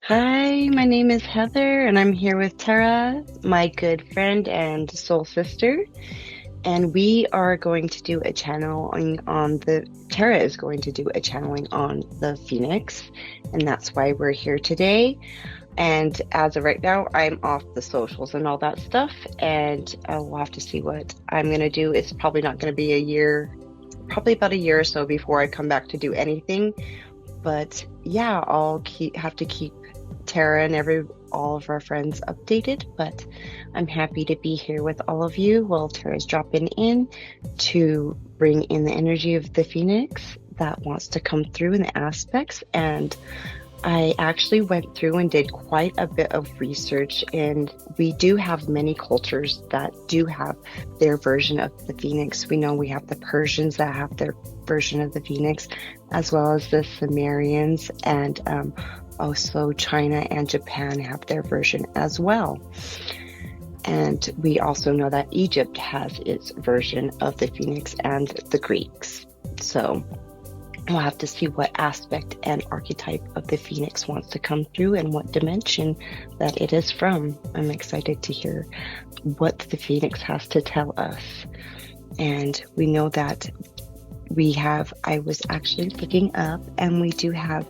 Hi, my name is Heather, and I'm here with Tara, my good friend and soul sister. And we are going to do a channeling on the, Tara is going to do a channeling on the Phoenix, and that's why we're here today. And as of right now, I'm off the socials and all that stuff, and we'll have to see what I'm going to do. It's probably not going to be a year, probably about a year or so before I come back to do anything. But yeah, have to keep Tara and all of our friends updated. But I'm happy to be here with all of you while Tara's dropping in to bring in the energy of the Phoenix that wants to come through in the aspects. And I actually went through and did quite a bit of research, and we do have many cultures that do have their version of the Phoenix. We know we have the Persians that have their version of the Phoenix, as well as the Sumerians, and also China and Japan have their version as well. And we also know that Egypt has its version of the Phoenix, and the Greeks. So we'll have to see what aspect and archetype of the Phoenix wants to come through and what dimension that it is from. I'm excited to hear what the Phoenix has to tell us. And we know that I was actually looking up, and we do have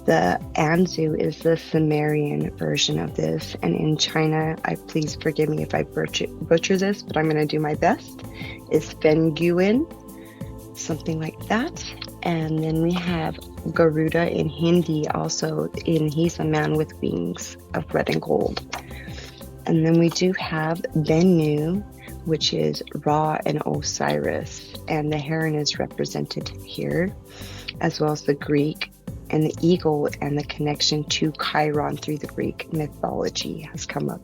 the Anzu is the Sumerian version of this. And in China, please forgive me if I butcher this, but I'm going to do my best, is Fengyuan, something like that. And then we have Garuda in Hindi also, he's a man with wings of red and gold. And then we do have Bennu, which is Ra and Osiris, and the heron is represented here, as well as the Greek, and the eagle and the connection to Chiron through the Greek mythology has come up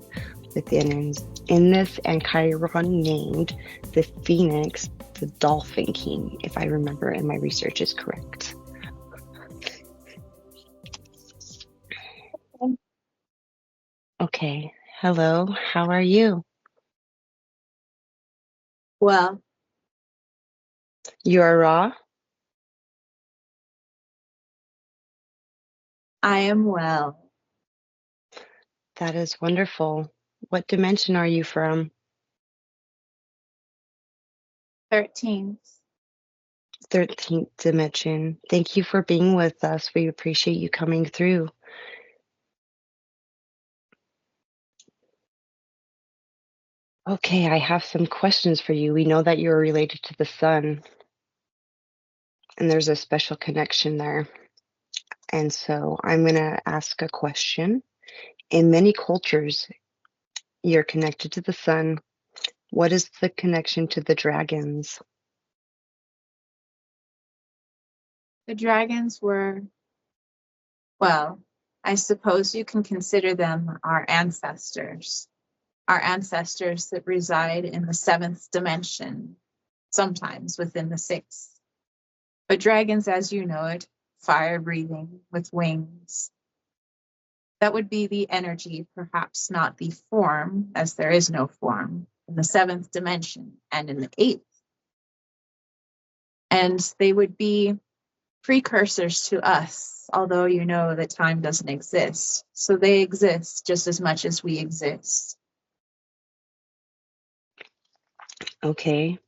within in this, and Chiron named the Phoenix the Dolphin King, if I remember and my research is correct. Okay, hello, how are you? Well, You are Ra? I am well. That is wonderful. What dimension are you from? 13th. 13th dimension. Thank you for being with us. We appreciate you coming through. Okay, I have some questions for you. We know that you're related to the sun, and there's a special connection there. And so I'm going to ask a question. In many cultures, you're connected to the sun. What is the connection to the dragons? The dragons were, well, I suppose you can consider them our ancestors that reside in the seventh dimension, sometimes within the sixth. But dragons, as you know it, fire breathing with wings. That would be the energy, perhaps not the form, as there is no form in the seventh dimension and in the eighth. And they would be precursors to us, although you know that time doesn't exist. So they exist just as much as we exist. Okay.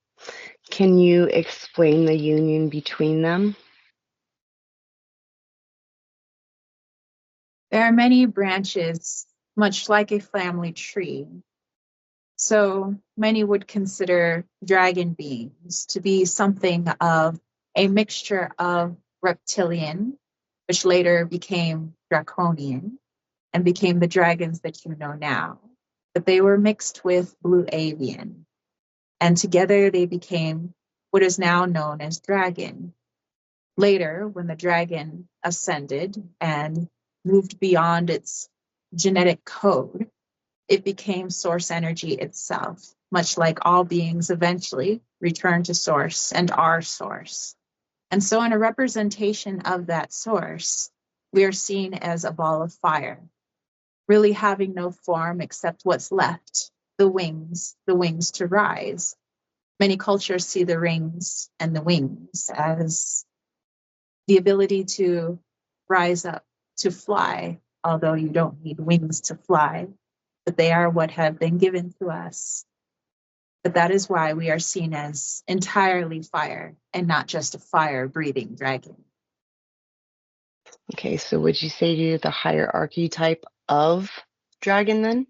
Can you explain the union between them? There are many branches, much like a family tree. So many would consider dragon beings to be something of a mixture of reptilian, which later became draconian and became the dragons that you know now. But they were mixed with blue avian, and together they became what is now known as dragon. Later, when the dragon ascended and moved beyond its genetic code, it became source energy itself, much like all beings eventually return to source and are source. And so, in a representation of that source, we are seen as a ball of fire, really having no form except what's left, the wings to rise. Many cultures see the rings and the wings as the ability to rise up, to fly, although you don't need wings to fly, but they are what have been given to us. But that is why we are seen as entirely fire and not just a fire-breathing dragon. Okay, so would you say you're the higher archetype of dragon then?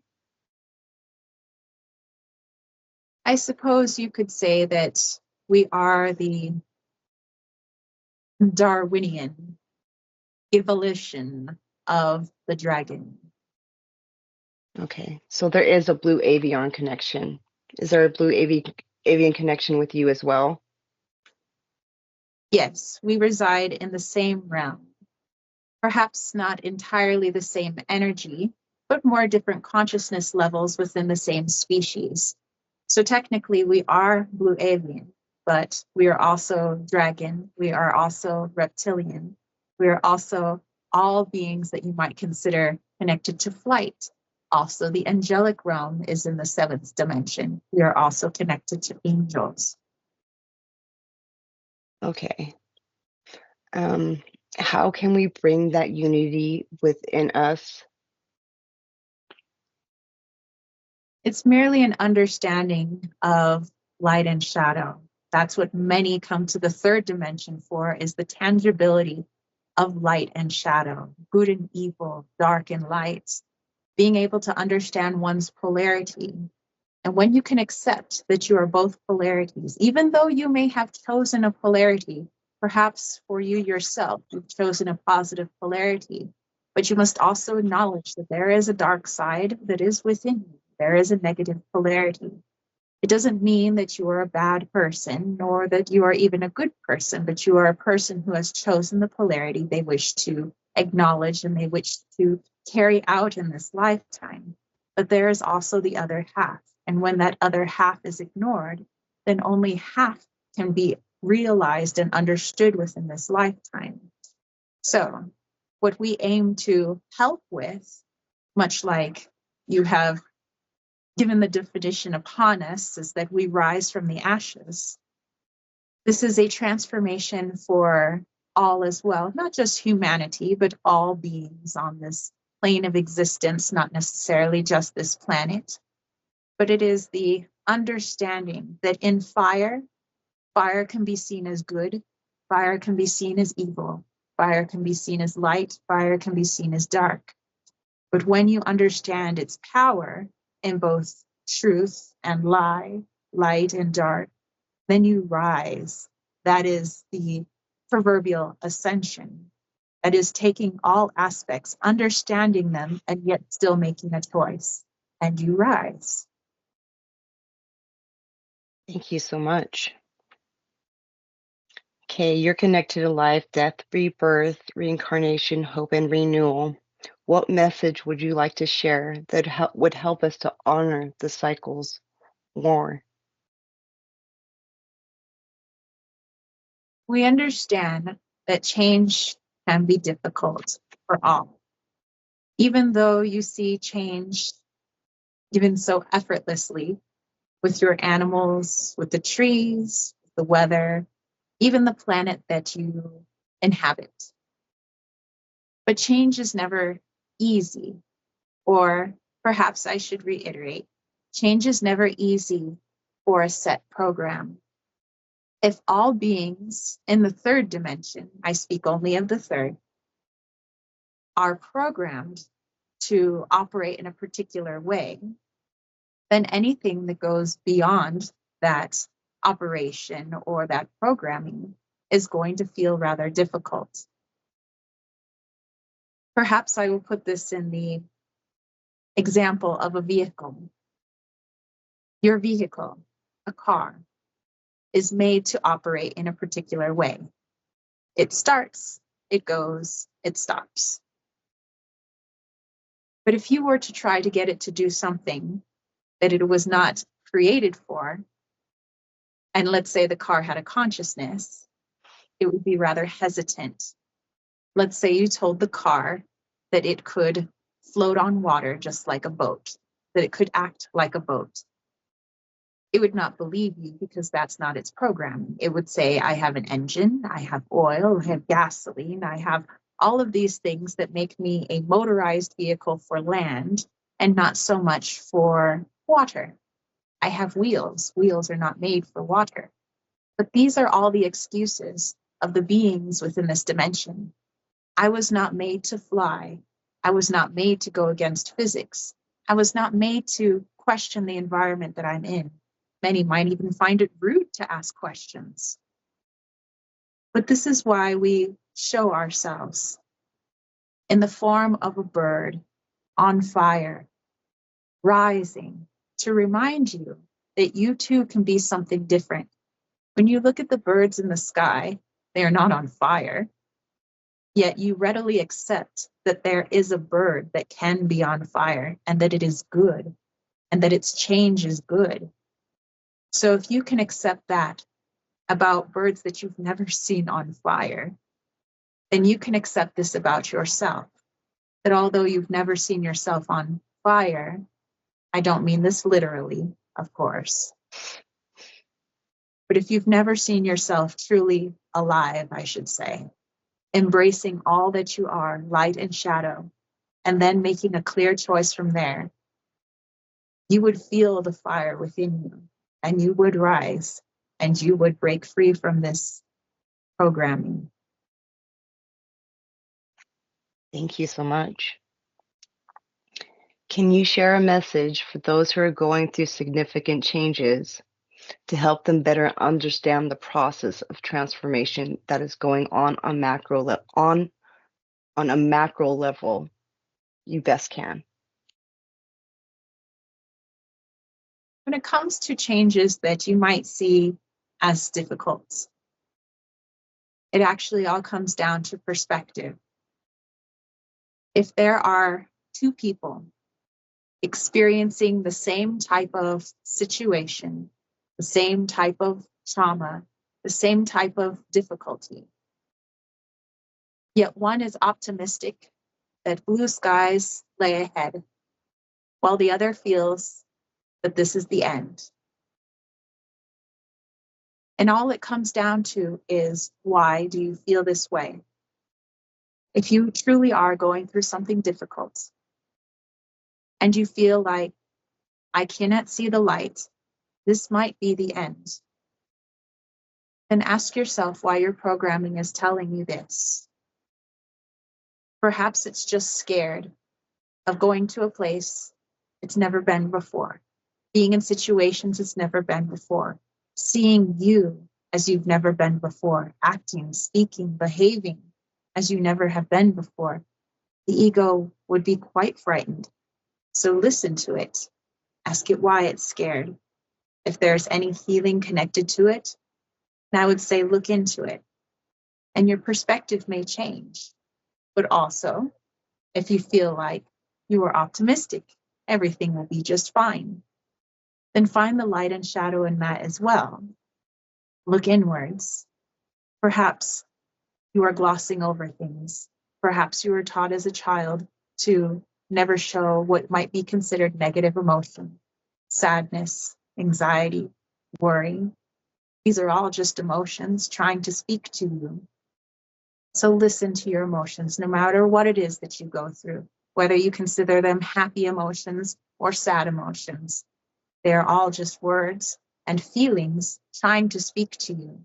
I suppose you could say that we are the Darwinian evolution of the dragon. Okay, so there is a blue avian connection. Is there a blue avian connection with you as well? Yes, we reside in the same realm. Perhaps not entirely the same energy, but more different consciousness levels within the same species. So technically we are blue avian, but we are also dragon. We are also reptilian. We are also all beings that you might consider connected to flight. Also, the angelic realm is in the 7th dimension. We are also connected to angels. Okay. How can we bring that unity within us? It's merely an understanding of light and shadow. That's what many come to the 3rd dimension for, is the tangibility of light and shadow, good and evil, dark and light, being able to understand one's polarity. And when you can accept that you are both polarities, even though you may have chosen a polarity, perhaps for you yourself, you've chosen a positive polarity, but you must also acknowledge that there is a dark side that is within you. There is a negative polarity. It doesn't mean that you are a bad person, nor that you are even a good person, but you are a person who has chosen the polarity they wish to acknowledge and they wish to carry out in this lifetime. But there is also the other half. And when that other half is ignored, then only half can be realized and understood within this lifetime. So what we aim to help with, much like you have given the definition upon us, is that we rise from the ashes. This is a transformation for all as well, not just humanity, but all beings on this plane of existence, not necessarily just this planet. But it is the understanding that in fire, fire can be seen as good, fire can be seen as evil, fire can be seen as light, fire can be seen as dark. But when you understand its power in both truth and lie, light and dark, then you rise. That is the proverbial ascension. That is taking all aspects, understanding them, and yet still making a choice. And you rise. Thank you so much. Okay, you're connected to life, death, rebirth, reincarnation, hope, and renewal. What message would you like to share that would help us to honor the cycles more? We understand that change can be difficult for all. Even though you see change even so effortlessly with your animals, with the trees, the weather, even the planet that you inhabit. But change is never easy, or perhaps I should reiterate, change is never easy for a set program. If all beings in the 3rd dimension, I speak only of the 3rd, are programmed to operate in a particular way, then anything that goes beyond that operation or that programming is going to feel rather difficult. Perhaps I will put this in the example of a vehicle. Your vehicle, a car, is made to operate in a particular way. It starts, it goes, it stops. But if you were to try to get it to do something that it was not created for, and let's say the car had a consciousness, it would be rather hesitant. Let's say you told the car that it could float on water just like a boat, that it could act like a boat. It would not believe you because that's not its programming. It would say, I have an engine, I have oil, I have gasoline, I have all of these things that make me a motorized vehicle for land and not so much for water. I have wheels. Wheels are not made for water. But these are all the excuses of the beings within this dimension. I was not made to fly. I was not made to go against physics. I was not made to question the environment that I'm in. Many might even find it rude to ask questions. But this is why we show ourselves in the form of a bird on fire, rising, to remind you that you too can be something different. When you look at the birds in the sky, they are not on fire, yet you readily accept that there is a bird that can be on fire and that it is good and that its change is good. So if you can accept that about birds that you've never seen on fire, then you can accept this about yourself, that although you've never seen yourself on fire, I don't mean this literally, of course, but if you've never seen yourself truly alive, I should say, embracing all that you are, light and shadow, and then making a clear choice from there, you would feel the fire within you, and you would rise, and you would break free from this programming. Thank you so much. Can you share a message for those who are going through significant changes to help them better understand the process of transformation that is going on a macro level? You best can. When it comes to changes that you might see as difficult, it actually all comes down to perspective. If there are two people experiencing the same type of situation, the same type of trauma, the same type of difficulty, yet one is optimistic that blue skies lay ahead, while the other feels that this is the end. And all it comes down to is, why do you feel this way? If you truly are going through something difficult and you feel like, I cannot see the light, this might be the end, then ask yourself why your programming is telling you this. Perhaps it's just scared of going to a place it's never been before, being in situations it's never been before, seeing you as you've never been before, acting, speaking, behaving as you never have been before. The ego would be quite frightened. So listen to it. Ask it why it's scared. If there's any healing connected to it, then I would say look into it. And your perspective may change. But also, if you feel like you are optimistic, everything will be just fine, then find the light and shadow in that as well. Look inwards. Perhaps you are glossing over things. Perhaps you were taught as a child to never show what might be considered negative emotion, sadness, anxiety, worry. These are all just emotions trying to speak to you. So listen to your emotions, no matter what it is that you go through, whether you consider them happy emotions or sad emotions. They're all just words and feelings trying to speak to you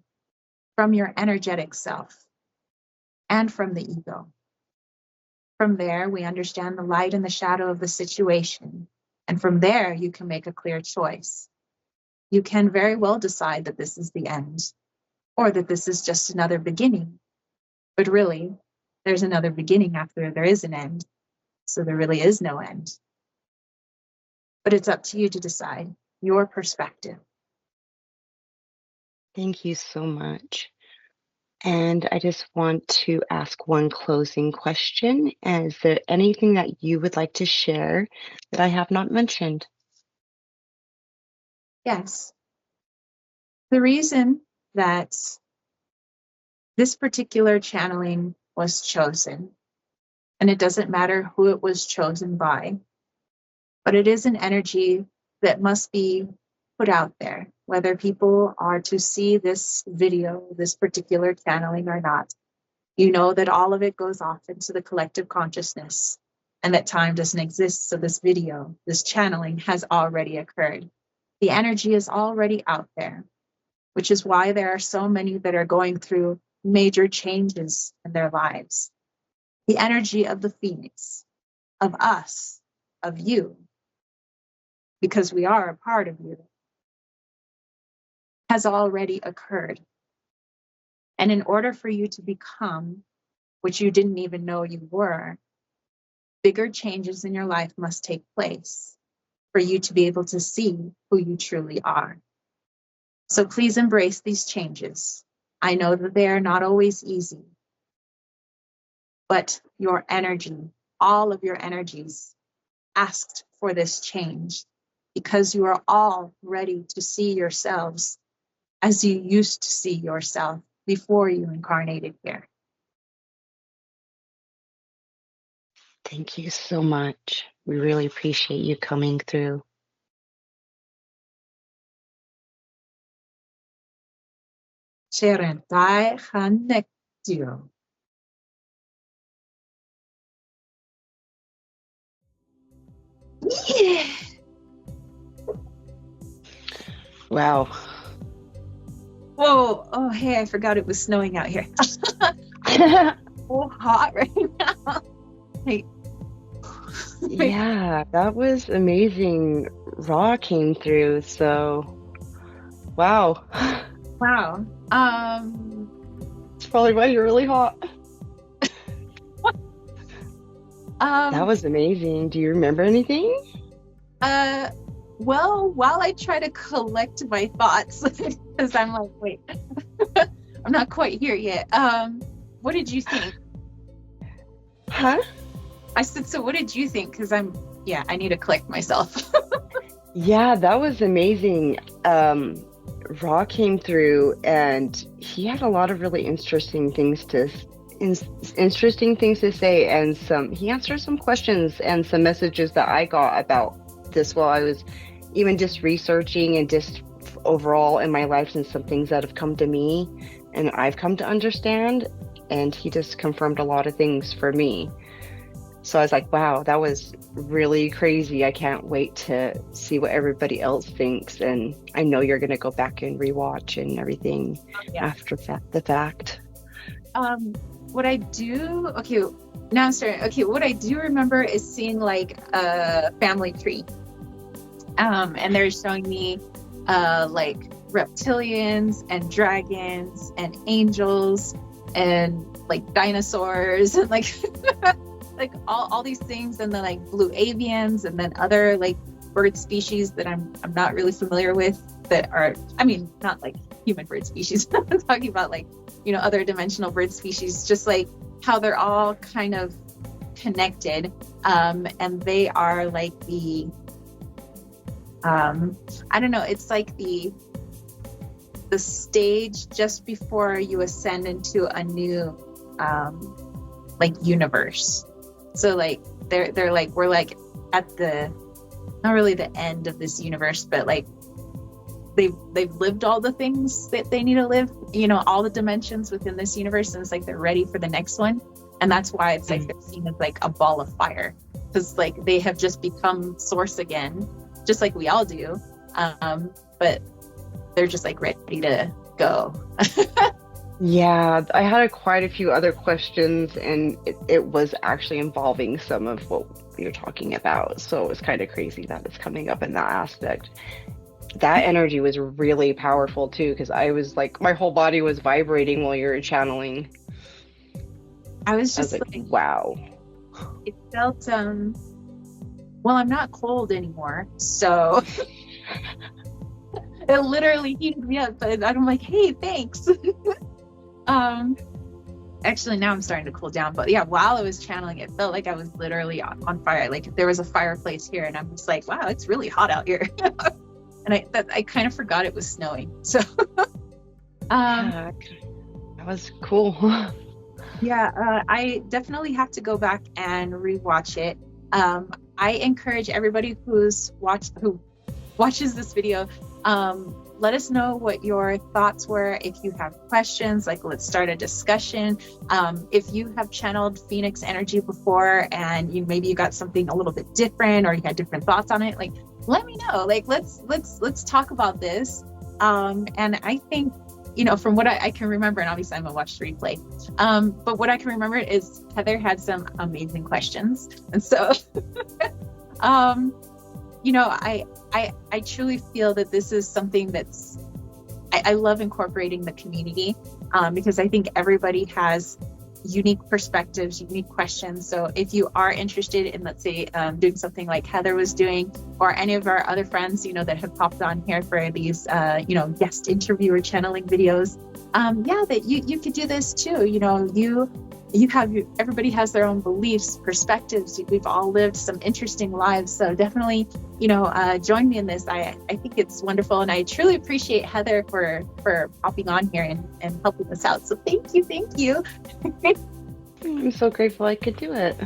from your energetic self and from the ego. From there, we understand the light and the shadow of the situation. And from there, you can make a clear choice. You can very well decide that this is the end, or that this is just another beginning. But really, there's another beginning after there is an end. So there really is no end. But it's up to you to decide your perspective. Thank you so much. And I just want to ask one closing question. Is there anything that you would like to share that I have not mentioned? Yes. The reason that this particular channeling was chosen, and it doesn't matter who it was chosen by, but it is an energy that must be put out there, whether people are to see this video, this particular channeling or not. You know that all of it goes off into the collective consciousness and that time doesn't exist. So this video, this channeling has already occurred. The energy is already out there, which is why there are so many that are going through major changes in their lives. The energy of the Phoenix, of us, of you, because we are a part of you, has already occurred. And in order for you to become what you didn't even know you were, bigger changes in your life must take place for you to be able to see who you truly are. So please embrace these changes. I know that they are not always easy, but your energy, all of your energies, asked for this change because you are all ready to see yourselves as you used to see yourself before you incarnated here. Thank you so much. We really appreciate you coming through. Cherentai Hanekdio. Yeah. Wow. Whoa. Oh, hey, I forgot it was snowing out here. So hot right now. Hey. Yeah, that was amazing. Raw came through, so wow. Wow. It's probably why you're really hot. That Um, was amazing. Do you remember anything? well, while I try to collect my thoughts, because I'm like, wait, I'm not quite here yet. What did you think? Huh? I said, so what did you think? Because I need to collect myself. Yeah, that was amazing. Raw came through and he had a lot of really interesting things to say, and he answered some questions and some messages that I got about this while I was even just researching and just overall in my life, and some things that have come to me and I've come to understand, and he just confirmed a lot of things for me. So I was like, wow, that was really crazy. I can't wait to see what everybody else thinks. And I know you're going to go back and rewatch and everything after the fact. What I do, okay, now I'm starting. Okay, what I do remember is seeing like a family tree. And they're showing me like reptilians and dragons and angels and like dinosaurs and like like all these things, and then like blue avians, and then other like bird species that I'm not really familiar with, that are, I mean, not like human bird species. I'm talking about like, you know, other dimensional bird species, just like how they're all kind of connected. And they are like the I don't know, it's like the stage just before you ascend into a new like universe. So like they're like, we're like at the, not really the end of this universe, but like they've lived all the things that they need to live, you know, all the dimensions within this universe, and it's like they're ready for the next one. And that's why it's like they're seen as like a ball of fire, because like they have just become source again, just like we all do, but they're just like ready to go. Yeah, I had quite a few other questions, and it was actually involving some of what you're talking about. So it was kind of crazy that it's coming up in that aspect. That energy was really powerful too, because I was like, my whole body was vibrating while you were channeling. I was just like, wow. It felt, well, I'm not cold anymore, so it literally heated me up, but I'm like, hey, thanks. Actually now I'm starting to cool down, but yeah, while I was channeling, it felt like I was literally on fire. Like there was a fireplace here, and I'm just like, wow, it's really hot out here. And I kind of forgot it was snowing. So yeah, that was cool. Yeah, I definitely have to go back and rewatch it. I encourage everybody who watches this video, let us know what your thoughts were. If you have questions, like let's start a discussion. If you have channeled Phoenix energy before and maybe you got something a little bit different or you had different thoughts on it, like let me know. Like let's talk about this. And I think, from what I can remember, and obviously I'm gonna watch the replay, but what I can remember is Heather had some amazing questions, and so I truly feel that this is something that's, I love incorporating the community, because I think everybody has unique perspectives, unique questions. So if you are interested in, let's say, doing something like Heather was doing, or any of our other friends, that have popped on here for these, guest interviewer channeling videos, that you could do this too. Everybody has their own beliefs, perspectives. We've all lived some interesting lives. So definitely, join me in this. I think it's wonderful. And I truly appreciate Heather for popping on here and helping us out. So thank you. I'm so grateful I could do it.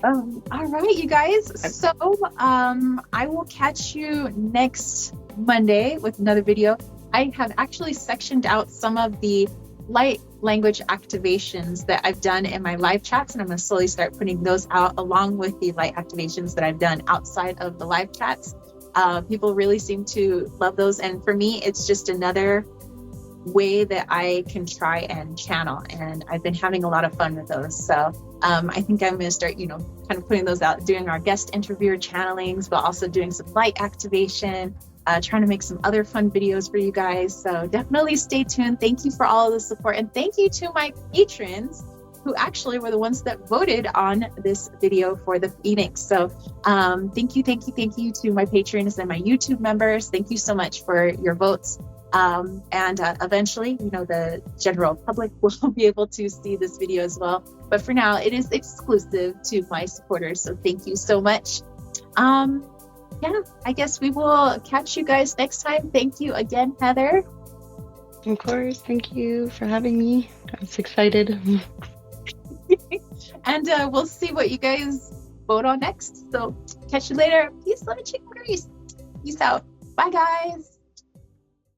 All right, you guys. So I will catch you next Monday with another video. I have actually sectioned out some of the light language activations that I've done in my live chats, and I'm going to slowly start putting those out along with the light activations that I've done outside of the live chats. People really seem to love those, and for me it's just another way that I can try and channel, and I've been having a lot of fun with those. So I think I'm going to start kind of putting those out, doing our guest interviewer channelings, but also doing some light activation, trying to make some other fun videos for you guys. So definitely stay tuned. Thank you for all of the support. And thank you to my patrons who actually were the ones that voted on this video for the Phoenix. So thank you to my patrons and my YouTube members. Thank you so much for your votes. And eventually, the general public will be able to see this video as well. But for now, it is exclusive to my supporters. So thank you so much. I guess we will catch you guys next time. Thank you again, Heather. Of course. Thank you for having me. I was excited. And we'll see what you guys vote on next. So catch you later. Peace, love, and chicken grease. Peace out. Bye, guys.